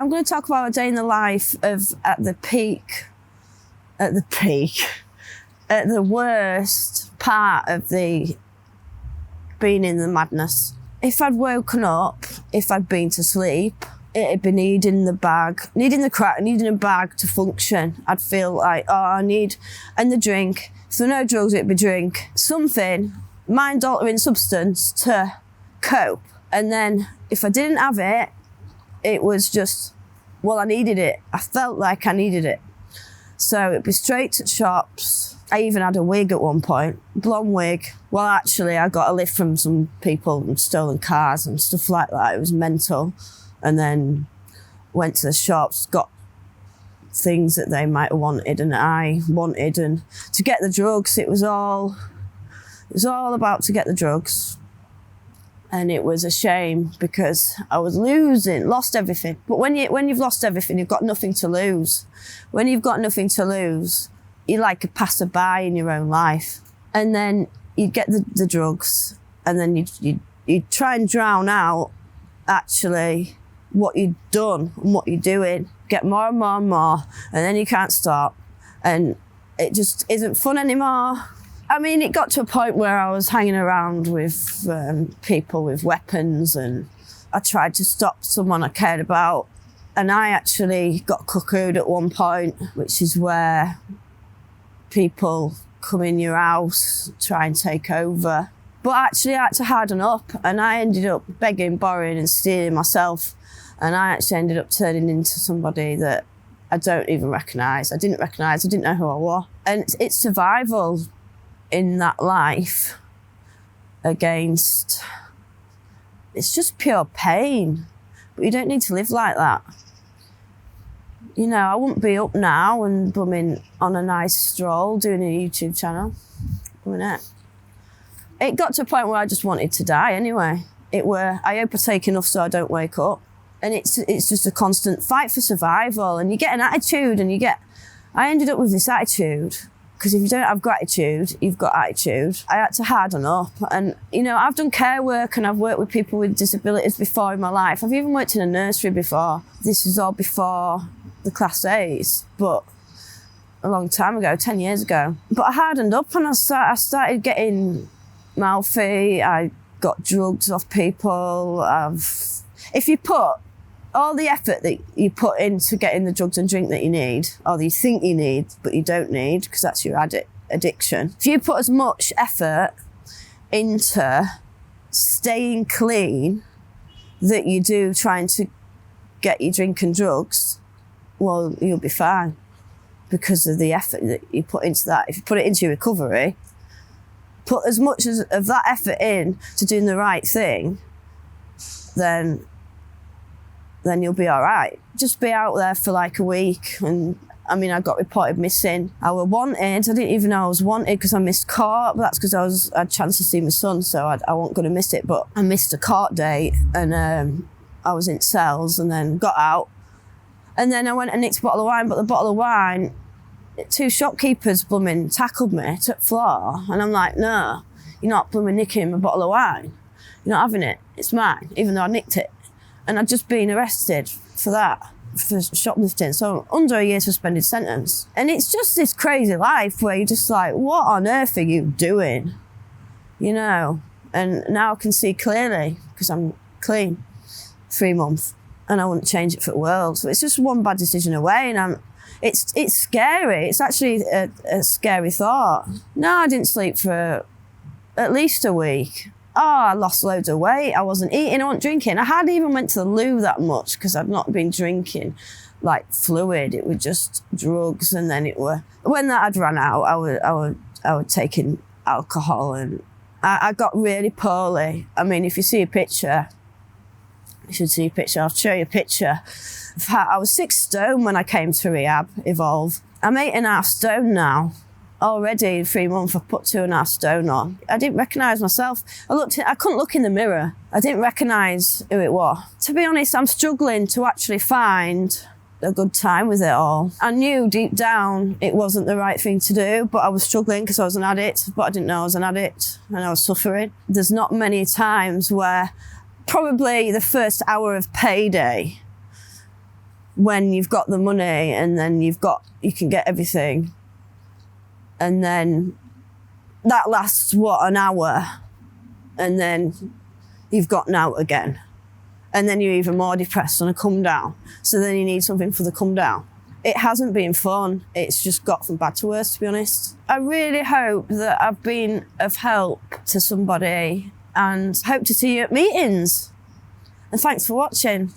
I'm going to talk about a day in the life of at the worst part of the being in the madness. If I'd woken up, if I'd been to sleep, it'd be needing a bag to function. I'd feel like, and the drink. If there were no drugs, it'd be drink. Something, mind-altering substance to cope. And then if I didn't have it, it was just, I needed it. I felt like I needed it. So it'd be straight to shops. I even had a wig at one point, blonde wig. Well, actually, I got a lift from some people and stolen cars and stuff like that. It was mental. And then went to the shops, got things that they might have wanted and I wanted. And to get the drugs, it was all about to get the drugs. And it was a shame because I was lost everything. But when you've lost everything, you've got nothing to lose. When you've got nothing to lose, you're like a passerby in your own life. And then you'd get the drugs and then you'd try and drown out actually what you'd done and what you're doing. Get more and more and more, and then you can't stop. And it just isn't fun anymore. I mean, it got to a point where I was hanging around with people with weapons, and I tried to stop someone I cared about. And I actually got cuckooed at one point, which is where people come in your house, try and take over. But actually I had to harden up, and I ended up begging, borrowing and stealing myself. And I actually ended up turning into somebody that I don't even recognise. I didn't know who I was. And it's survival in that life against, it's just pure pain. But you don't need to live like that. You know, I wouldn't be up now and bumming on a nice stroll doing a YouTube channel. It got to a point where I just wanted to die anyway. I hope I take enough so I don't wake up. And it's just a constant fight for survival. And you get an attitude I ended up with this attitude because if you don't have gratitude, you've got attitude. I had to harden up. And, you know, I've done care work and I've worked with people with disabilities before in my life. I've even worked in a nursery before. This was all before the Class A's, but a long time ago, 10 years ago. But I hardened up and I started getting mouthy. I got drugs off people. If you put all the effort that you put into getting the drugs and drink that you need, or that you think you need, but you don't need, because that's your addiction. If you put as much effort into staying clean that you do trying to get your drink and drugs, well, you'll be fine because of the effort that you put into that. If you put it into your recovery, put as much of that effort in to doing the right thing, then you'll be all right. Just be out there for like a week. And I mean, I got reported missing. I was wanted. I didn't even know I was wanted because I missed court, but that's because I had a chance to see my son, so I wasn't going to miss it. But I missed a court date and I was in cells and then got out. And then I went and nicked a bottle of wine, but the bottle of wine, 2 shopkeepers blooming tackled me to the floor. And I'm like, no, you're not blooming nicking a bottle of wine. You're not having it. It's mine, even though I nicked it. And I'd just been arrested for that, for shoplifting. So under a year suspended sentence. And it's just this crazy life where you're just like, what on earth are you doing? You know? And now I can see clearly because I'm clean 3 months and I wouldn't change it for the world. So it's just one bad decision away and it's scary. It's actually a scary thought. No, I didn't sleep for at least a week. I lost loads of weight. I wasn't eating, I wasn't drinking. I hardly even went to the loo that much because I'd not been drinking like fluid. It was just drugs, and then when that had run out, I was taking alcohol, and I got really poorly. I mean, if you see a picture, you should see a picture. I'll show you a picture. I was 6 stone when I came to rehab, Evolve. I'm 8.5 stone now. Already in 3 months, I've put 2.5 stone on. I didn't recognise myself. I couldn't look in the mirror. I didn't recognise who it was. To be honest, I'm struggling to actually find a good time with it all. I knew deep down it wasn't the right thing to do, but I was struggling because I was an addict, but I didn't know I was an addict and I was suffering. There's not many times where probably the first hour of payday, when you've got the money and then you can get everything. And then that lasts, an hour? And then you've got out again. And then you're even more depressed on a come down. So then you need something for the come down. It hasn't been fun. It's just got from bad to worse, to be honest. I really hope that I've been of help to somebody and hope to see you at meetings. And thanks for watching.